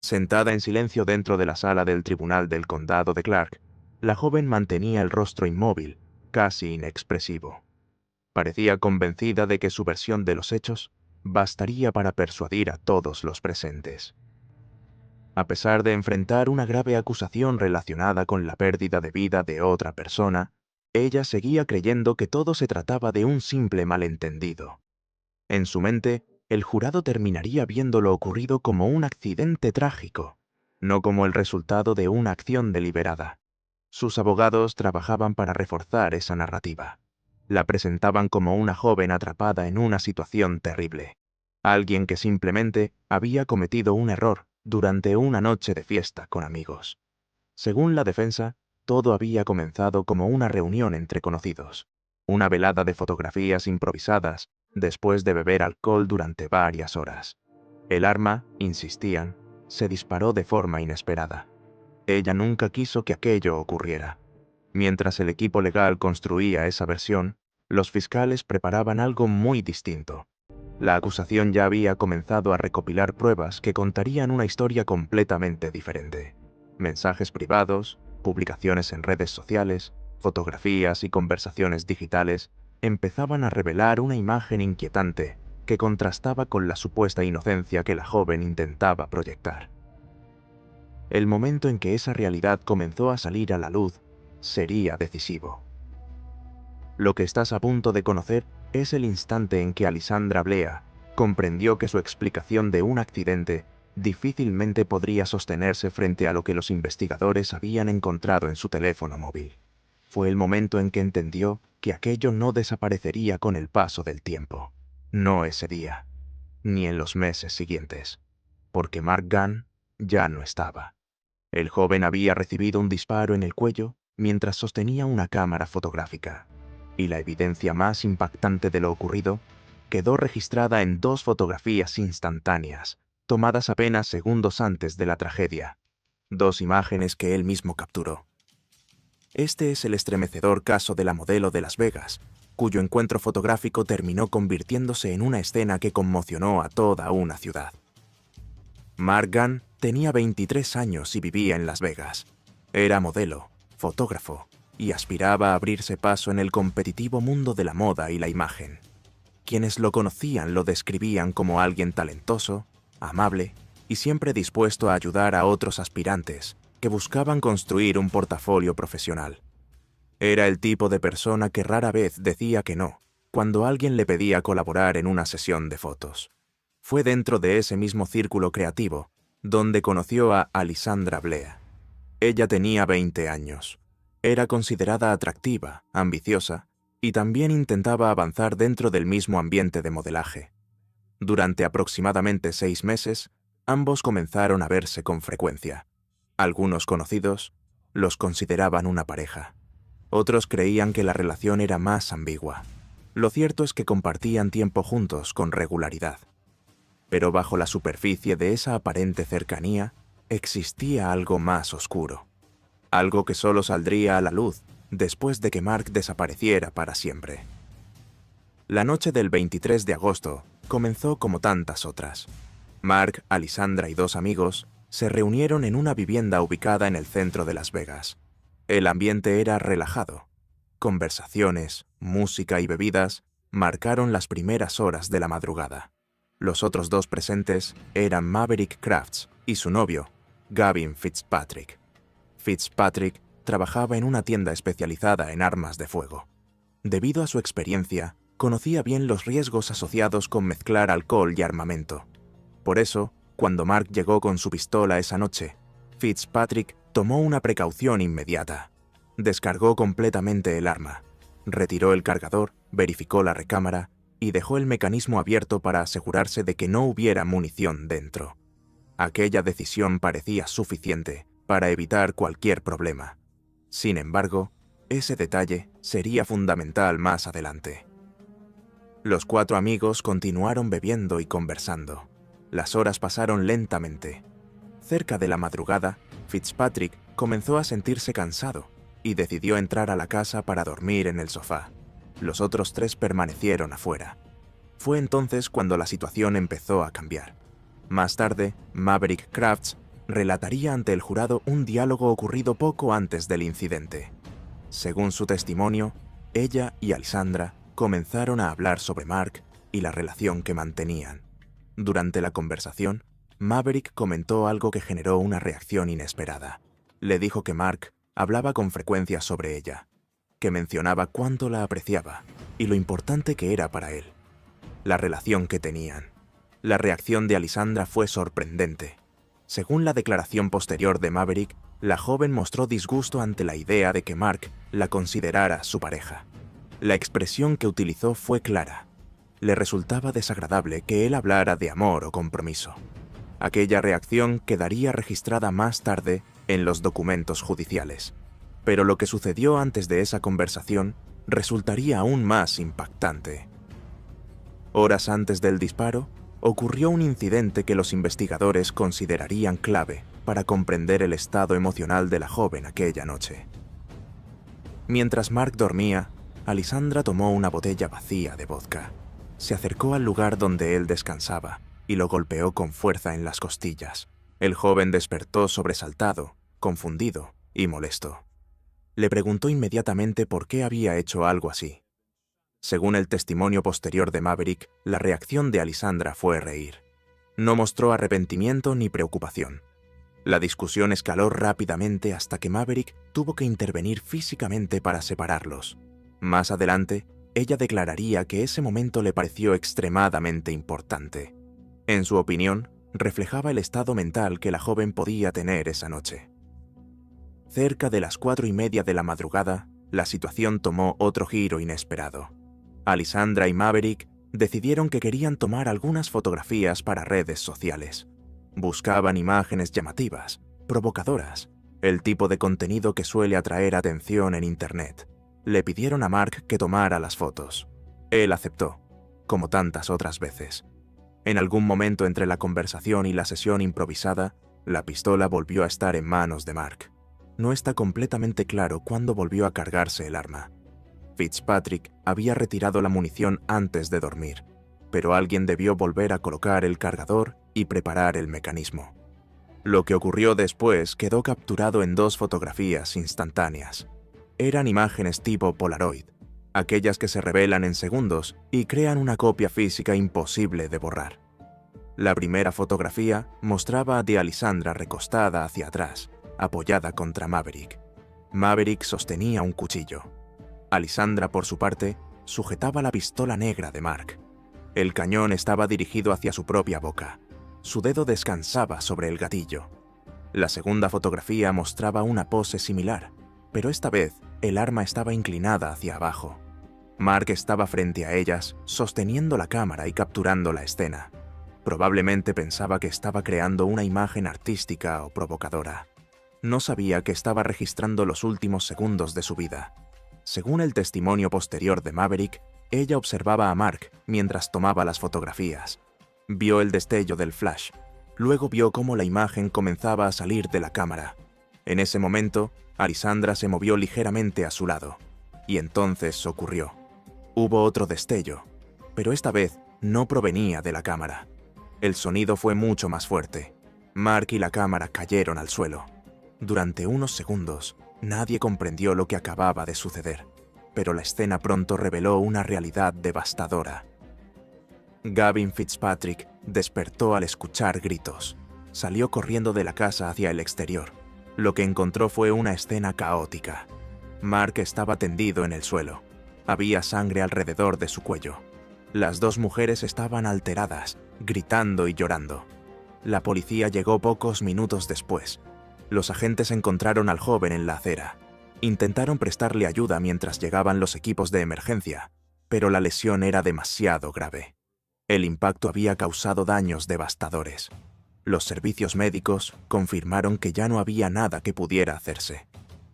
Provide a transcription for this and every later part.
Sentada en silencio dentro de la sala del Tribunal del Condado de Clark, la joven mantenía el rostro inmóvil, casi inexpresivo. Parecía convencida de que su versión de los hechos bastaría para persuadir a todos los presentes. A pesar de enfrentar una grave acusación relacionada con la pérdida de vida de otra persona, ella seguía creyendo que todo se trataba de un simple malentendido. En su mente, el jurado terminaría viendo lo ocurrido como un accidente trágico, no como el resultado de una acción deliberada. Sus abogados trabajaban para reforzar esa narrativa. La presentaban como una joven atrapada en una situación terrible. Alguien que simplemente había cometido un error durante una noche de fiesta con amigos. Según la defensa, todo había comenzado como una reunión entre conocidos. Una velada de fotografías improvisadas después de beber alcohol durante varias horas. El arma, insistían, se disparó de forma inesperada. Ella nunca quiso que aquello ocurriera. Mientras el equipo legal construía esa versión, los fiscales preparaban algo muy distinto. La acusación ya había comenzado a recopilar pruebas que contarían una historia completamente diferente. Mensajes privados, publicaciones en redes sociales, fotografías y conversaciones digitales empezaban a revelar una imagen inquietante que contrastaba con la supuesta inocencia que la joven intentaba proyectar. El momento en que esa realidad comenzó a salir a la luz sería decisivo. Lo que estás a punto de conocer es el instante en que Alessandra Blea comprendió que su explicación de un accidente difícilmente podría sostenerse frente a lo que los investigadores habían encontrado en su teléfono móvil. Fue el momento en que entendió que aquello no desaparecería con el paso del tiempo. No ese día, ni en los meses siguientes, porque Mark Gunn ya no estaba. El joven había recibido un disparo en el cuello mientras sostenía una cámara fotográfica, y la evidencia más impactante de lo ocurrido quedó registrada en dos fotografías instantáneas, tomadas apenas segundos antes de la tragedia. Dos imágenes que él mismo capturó. Este es el estremecedor caso de la modelo de Las Vegas, cuyo encuentro fotográfico terminó convirtiéndose en una escena que conmocionó a toda una ciudad. Mark Gunn tenía 23 años y vivía en Las Vegas. Era modelo, fotógrafo, y aspiraba a abrirse paso en el competitivo mundo de la moda y la imagen. Quienes lo conocían lo describían como alguien talentoso, amable y siempre dispuesto a ayudar a otros aspirantes que buscaban construir un portafolio profesional. Era el tipo de persona que rara vez decía que no cuando alguien le pedía colaborar en una sesión de fotos. Fue dentro de ese mismo círculo creativo donde conoció a Alessandra Blea. Ella tenía 20 años. Era considerada atractiva, ambiciosa, y también intentaba avanzar dentro del mismo ambiente de modelaje. Durante aproximadamente 6 meses, ambos comenzaron a verse con frecuencia. Algunos conocidos los consideraban una pareja. Otros creían que la relación era más ambigua. Lo cierto es que compartían tiempo juntos con regularidad. Pero bajo la superficie de esa aparente cercanía existía algo más oscuro. Algo que solo saldría a la luz después de que Mark desapareciera para siempre. La noche del 23 de agosto comenzó como tantas otras. Mark, Alessandra y dos amigos se reunieron en una vivienda ubicada en el centro de Las Vegas. El ambiente era relajado. Conversaciones, música y bebidas marcaron las primeras horas de la madrugada. Los otros dos presentes eran Maverick Crafts y su novio, Gavin Fitzpatrick. Fitzpatrick trabajaba en una tienda especializada en armas de fuego. Debido a su experiencia, conocía bien los riesgos asociados con mezclar alcohol y armamento. Por eso, cuando Mark llegó con su pistola esa noche, Fitzpatrick tomó una precaución inmediata. Descargó completamente el arma, retiró el cargador, verificó la recámara y dejó el mecanismo abierto para asegurarse de que no hubiera munición dentro. Aquella decisión parecía suficiente para evitar cualquier problema. Sin embargo, ese detalle sería fundamental más adelante. Los cuatro amigos continuaron bebiendo y conversando. Las horas pasaron lentamente. Cerca de la madrugada, Fitzpatrick comenzó a sentirse cansado y decidió entrar a la casa para dormir en el sofá. Los otros tres permanecieron afuera. Fue entonces cuando la situación empezó a cambiar. Más tarde, Maverick Crafts relataría ante el jurado un diálogo ocurrido poco antes del incidente. Según su testimonio, ella y Alessandra comenzaron a hablar sobre Mark y la relación que mantenían. Durante la conversación, Maverick comentó algo que generó una reacción inesperada. Le dijo que Mark hablaba con frecuencia sobre ella, que mencionaba cuánto la apreciaba y lo importante que era para él. La relación que tenían. La reacción de Alessandra fue sorprendente. Según la declaración posterior de Maverick, la joven mostró disgusto ante la idea de que Mark la considerara su pareja. La expresión que utilizó fue clara. Le resultaba desagradable que él hablara de amor o compromiso. Aquella reacción quedaría registrada más tarde en los documentos judiciales. Pero lo que sucedió antes de esa conversación resultaría aún más impactante. Horas antes del disparo, ocurrió un incidente que los investigadores considerarían clave para comprender el estado emocional de la joven aquella noche. Mientras Mark dormía, Alessandra tomó una botella vacía de vodka. Se acercó al lugar donde él descansaba y lo golpeó con fuerza en las costillas. El joven despertó sobresaltado, confundido y molesto. Le preguntó inmediatamente por qué había hecho algo así. Según el testimonio posterior de Maverick, la reacción de Alessandra fue reír. No mostró arrepentimiento ni preocupación. La discusión escaló rápidamente hasta que Maverick tuvo que intervenir físicamente para separarlos. Más adelante, ella declararía que ese momento le pareció extremadamente importante. En su opinión, reflejaba el estado mental que la joven podía tener esa noche. Cerca de las 4:30 de la madrugada, la situación tomó otro giro inesperado. Alessandra y Maverick decidieron que querían tomar algunas fotografías para redes sociales. Buscaban imágenes llamativas, provocadoras, el tipo de contenido que suele atraer atención en Internet. Le pidieron a Mark que tomara las fotos. Él aceptó, como tantas otras veces. En algún momento entre la conversación y la sesión improvisada, la pistola volvió a estar en manos de Mark. No está completamente claro cuándo volvió a cargarse el arma. Fitzpatrick había retirado la munición antes de dormir, pero alguien debió volver a colocar el cargador y preparar el mecanismo. Lo que ocurrió después quedó capturado en 2 fotografías instantáneas. Eran imágenes tipo Polaroid, aquellas que se revelan en segundos y crean una copia física imposible de borrar. La primera fotografía mostraba a Alessandra recostada hacia atrás, apoyada contra Maverick. Maverick sostenía un cuchillo. Alessandra, por su parte, sujetaba la pistola negra de Mark. El cañón estaba dirigido hacia su propia boca. Su dedo descansaba sobre el gatillo. La segunda fotografía mostraba una pose similar, pero esta vez el arma estaba inclinada hacia abajo. Mark estaba frente a ellas, sosteniendo la cámara y capturando la escena. Probablemente pensaba que estaba creando una imagen artística o provocadora. No sabía que estaba registrando los últimos segundos de su vida. Según el testimonio posterior de Maverick, ella observaba a Mark mientras tomaba las fotografías. Vio el destello del flash. Luego vio cómo la imagen comenzaba a salir de la cámara. En ese momento, Alessandra se movió ligeramente a su lado. Y entonces ocurrió. Hubo otro destello, pero esta vez no provenía de la cámara. El sonido fue mucho más fuerte. Mark y la cámara cayeron al suelo. Durante unos segundos, nadie comprendió lo que acababa de suceder, pero la escena pronto reveló una realidad devastadora. Gavin Fitzpatrick despertó al escuchar gritos. Salió corriendo de la casa hacia el exterior. Lo que encontró fue una escena caótica. Mark estaba tendido en el suelo. Había sangre alrededor de su cuello. Las 2 mujeres estaban alteradas, gritando y llorando. La policía llegó pocos minutos después. Los agentes encontraron al joven en la acera. Intentaron prestarle ayuda mientras llegaban los equipos de emergencia, pero la lesión era demasiado grave. El impacto había causado daños devastadores. Los servicios médicos confirmaron que ya no había nada que pudiera hacerse.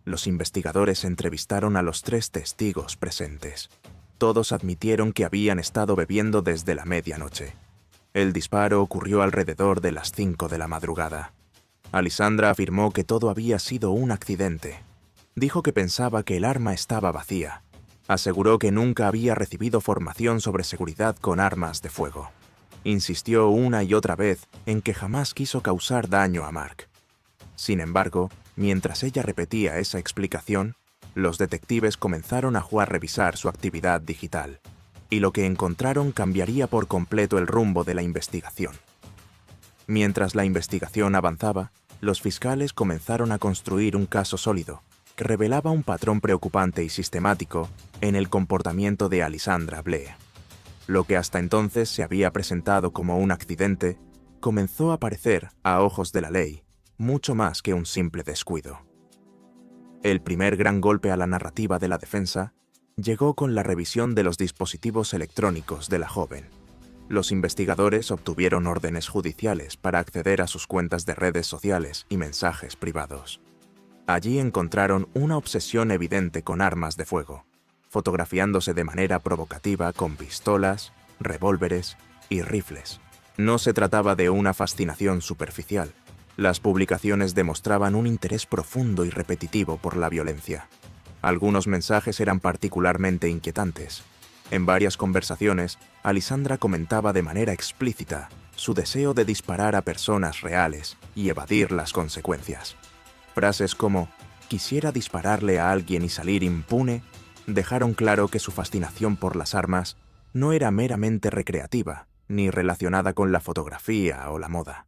Los investigadores entrevistaron a los 3 testigos presentes. Todos admitieron que habían estado bebiendo desde la medianoche. El disparo ocurrió alrededor de las 5 de la madrugada. Alessandra afirmó que todo había sido un accidente. Dijo que pensaba que el arma estaba vacía. Aseguró que nunca había recibido formación sobre seguridad con armas de fuego. Insistió una y otra vez en que jamás quiso causar daño a Mark. Sin embargo, mientras ella repetía esa explicación, los detectives comenzaron a revisar su actividad digital, y lo que encontraron cambiaría por completo el rumbo de la investigación. Mientras la investigación avanzaba, los fiscales comenzaron a construir un caso sólido que revelaba un patrón preocupante y sistemático en el comportamiento de Alessandra Blair. Lo que hasta entonces se había presentado como un accidente comenzó a parecer, a ojos de la ley, mucho más que un simple descuido. El primer gran golpe a la narrativa de la defensa llegó con la revisión de los dispositivos electrónicos de la joven. Los investigadores obtuvieron órdenes judiciales para acceder a sus cuentas de redes sociales y mensajes privados. Allí encontraron una obsesión evidente con armas de fuego, fotografiándose de manera provocativa con pistolas, revólveres y rifles. No se trataba de una fascinación superficial. Las publicaciones demostraban un interés profundo y repetitivo por la violencia. Algunos mensajes eran particularmente inquietantes. En varias conversaciones, Alessandra comentaba de manera explícita su deseo de disparar a personas reales y evadir las consecuencias. Frases como «quisiera dispararle a alguien y salir impune» dejaron claro que su fascinación por las armas no era meramente recreativa, ni relacionada con la fotografía o la moda.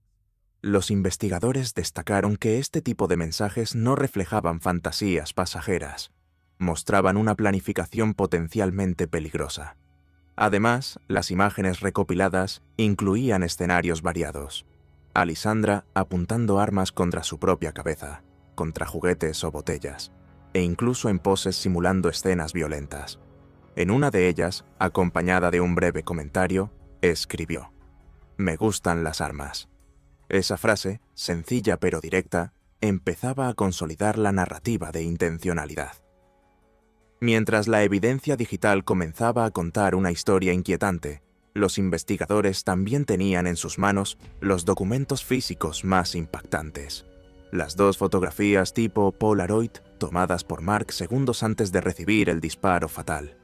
Los investigadores destacaron que este tipo de mensajes no reflejaban fantasías pasajeras, mostraban una planificación potencialmente peligrosa. Además, las imágenes recopiladas incluían escenarios variados. Alessandra apuntando armas contra su propia cabeza, contra juguetes o botellas, e incluso en poses simulando escenas violentas. En una de ellas, acompañada de un breve comentario, escribió: «Me gustan las armas». Esa frase, sencilla pero directa, empezaba a consolidar la narrativa de intencionalidad. Mientras la evidencia digital comenzaba a contar una historia inquietante, los investigadores también tenían en sus manos los documentos físicos más impactantes. Las dos fotografías tipo Polaroid tomadas por Mark segundos antes de recibir el disparo fatal.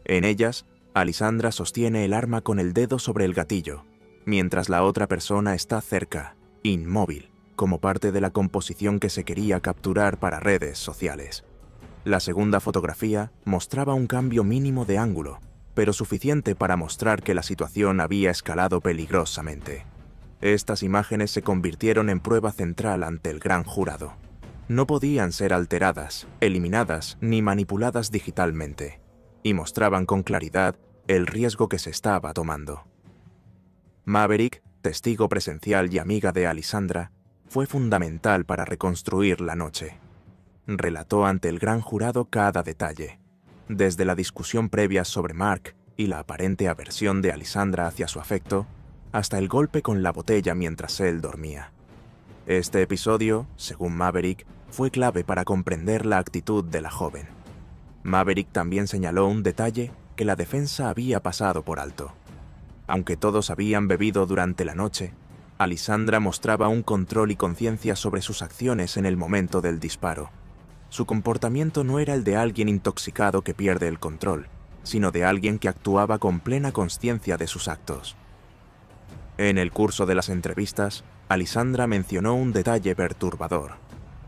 En ellas, Alessandra sostiene el arma con el dedo sobre el gatillo, mientras la otra persona está cerca, inmóvil, como parte de la composición que se quería capturar para redes sociales. La segunda fotografía mostraba un cambio mínimo de ángulo, pero suficiente para mostrar que la situación había escalado peligrosamente. Estas imágenes se convirtieron en prueba central ante el gran jurado. No podían ser alteradas, eliminadas ni manipuladas digitalmente, y mostraban con claridad el riesgo que se estaba tomando. Maverick, testigo presencial y amiga de Alessandra, fue fundamental para reconstruir la noche. Relató ante el gran jurado cada detalle, desde la discusión previa sobre Mark y la aparente aversión de Alessandra hacia su afecto, hasta el golpe con la botella mientras él dormía. Este episodio, según Maverick, fue clave para comprender la actitud de la joven. Maverick también señaló un detalle que la defensa había pasado por alto. Aunque todos habían bebido durante la noche, Alessandra mostraba un control y conciencia sobre sus acciones en el momento del disparo. Su comportamiento no era el de alguien intoxicado que pierde el control, sino de alguien que actuaba con plena consciencia de sus actos. En el curso de las entrevistas, Alessandra mencionó un detalle perturbador.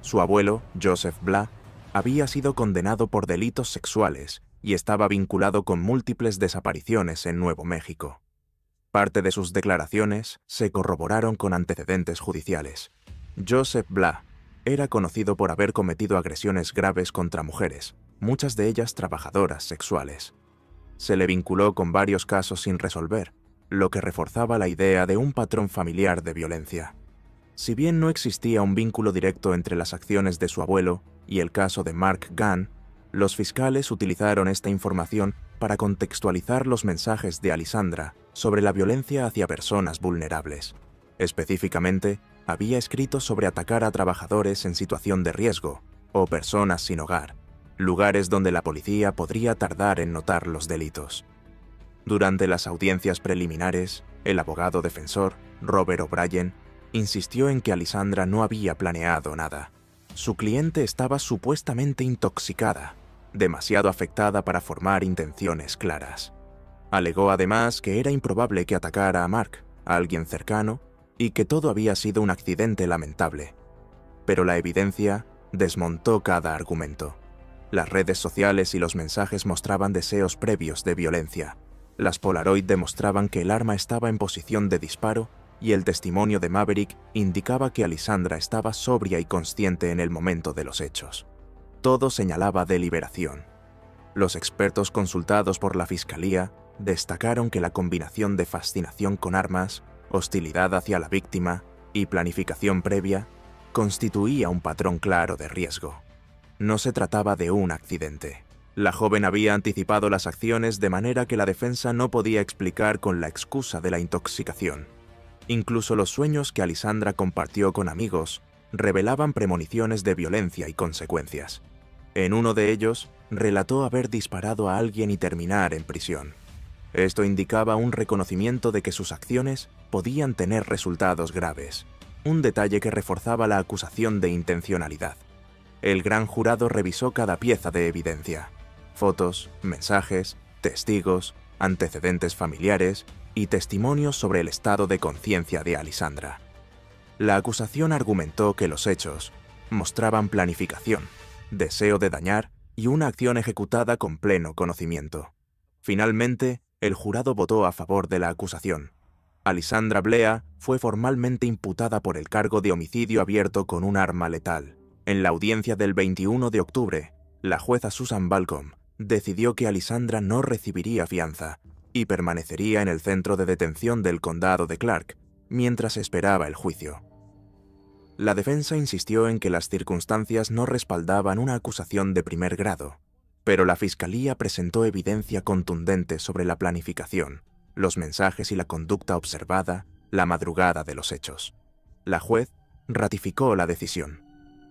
Su abuelo, Joseph Blah, había sido condenado por delitos sexuales y estaba vinculado con múltiples desapariciones en Nuevo México. Parte de sus declaraciones se corroboraron con antecedentes judiciales. Joseph Blah era conocido por haber cometido agresiones graves contra mujeres, muchas de ellas trabajadoras sexuales. Se le vinculó con varios casos sin resolver, lo que reforzaba la idea de un patrón familiar de violencia. Si bien no existía un vínculo directo entre las acciones de su abuelo y el caso de Mark Gunn, los fiscales utilizaron esta información para contextualizar los mensajes de Alessandra sobre la violencia hacia personas vulnerables. Específicamente, había escrito sobre atacar a trabajadores en situación de riesgo o personas sin hogar, lugares donde la policía podría tardar en notar los delitos. Durante las audiencias preliminares, el abogado defensor, Robert O'Brien, insistió en que Alessandra no había planeado nada. Su cliente estaba supuestamente intoxicada, demasiado afectada para formar intenciones claras. Alegó además que era improbable que atacara a Mark, a alguien cercano, y que todo había sido un accidente lamentable. pero la evidencia desmontó cada argumento. Las redes sociales y los mensajes mostraban deseos previos de violencia. Las Polaroid demostraban que el arma estaba en posición de disparo y el testimonio de Maverick indicaba que Alessandra estaba sobria y consciente en el momento de los hechos. Todo señalaba deliberación. Los expertos consultados por la Fiscalía destacaron que la combinación de fascinación con armas, hostilidad hacia la víctima y planificación previa constituía un patrón claro de riesgo. No se trataba de un accidente. La joven había anticipado las acciones de manera que la defensa no podía explicar con la excusa de la intoxicación. Incluso los sueños que Alessandra compartió con amigos revelaban premoniciones de violencia y consecuencias. En uno de ellos, relató haber disparado a alguien y terminar en prisión. Esto indicaba un reconocimiento de que sus acciones podían tener resultados graves, un detalle que reforzaba la acusación de intencionalidad. El gran jurado revisó cada pieza de evidencia: fotos, mensajes, testigos, antecedentes familiares y testimonios sobre el estado de conciencia de Alessandra. La acusación argumentó que los hechos mostraban planificación, deseo de dañar y una acción ejecutada con pleno conocimiento. Finalmente, el jurado votó a favor de la acusación. Alessandra Blea fue formalmente imputada por el cargo de homicidio abierto con un arma letal. En la audiencia del 21 de octubre, la jueza Susan Balcom decidió que Alessandra no recibiría fianza y permanecería en el centro de detención del condado de Clark mientras esperaba el juicio. La defensa insistió en que las circunstancias no respaldaban una acusación de primer grado, pero la Fiscalía presentó evidencia contundente sobre la planificación, los mensajes y la conducta observada la madrugada de los hechos. La juez ratificó la decisión.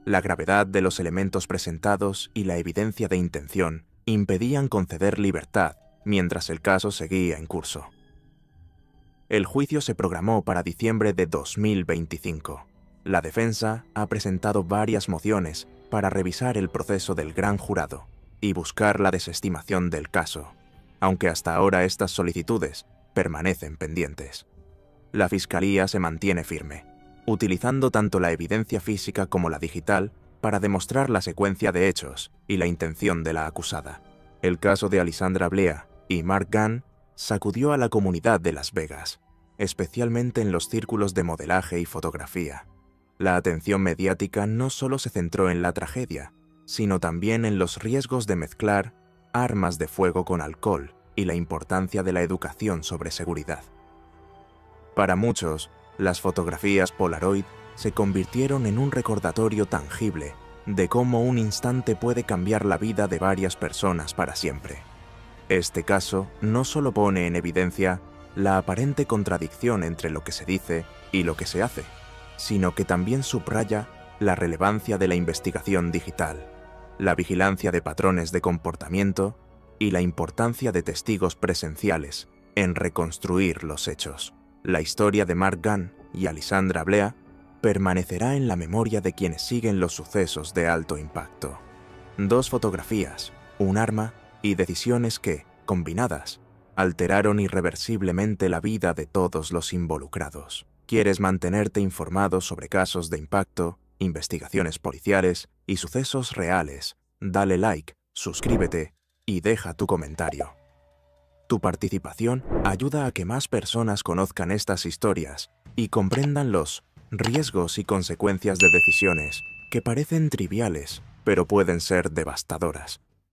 La gravedad de los elementos presentados y la evidencia de intención impedían conceder libertad mientras el caso seguía en curso. El juicio se programó para diciembre de 2025. La defensa ha presentado varias mociones para revisar el proceso del gran jurado y buscar la desestimación del caso, aunque hasta ahora estas solicitudes permanecen pendientes. La Fiscalía se mantiene firme, utilizando tanto la evidencia física como la digital para demostrar la secuencia de hechos y la intención de la acusada. El caso de Alessandra Blea y Mark Gunn sacudió a la comunidad de Las Vegas, especialmente en los círculos de modelaje y fotografía. La atención mediática no solo se centró en la tragedia, sino también en los riesgos de mezclar armas de fuego con alcohol y la importancia de la educación sobre seguridad. Para muchos, las fotografías Polaroid se convirtieron en un recordatorio tangible de cómo un instante puede cambiar la vida de varias personas para siempre. Este caso no solo pone en evidencia la aparente contradicción entre lo que se dice y lo que se hace, sino que también subraya la relevancia de la investigación digital, la vigilancia de patrones de comportamiento y la importancia de testigos presenciales en reconstruir los hechos. La historia de Mark Gunn y Alessandra Blea permanecerá en la memoria de quienes siguen los sucesos de alto impacto. Dos fotografías, un arma y decisiones que, combinadas, alteraron irreversiblemente la vida de todos los involucrados. ¿Quieres mantenerte informado sobre casos de impacto, investigaciones policiales y sucesos reales? Dale like, suscríbete y deja tu comentario. Tu participación ayuda a que más personas conozcan estas historias y comprendan los riesgos y consecuencias de decisiones que parecen triviales, pero pueden ser devastadoras.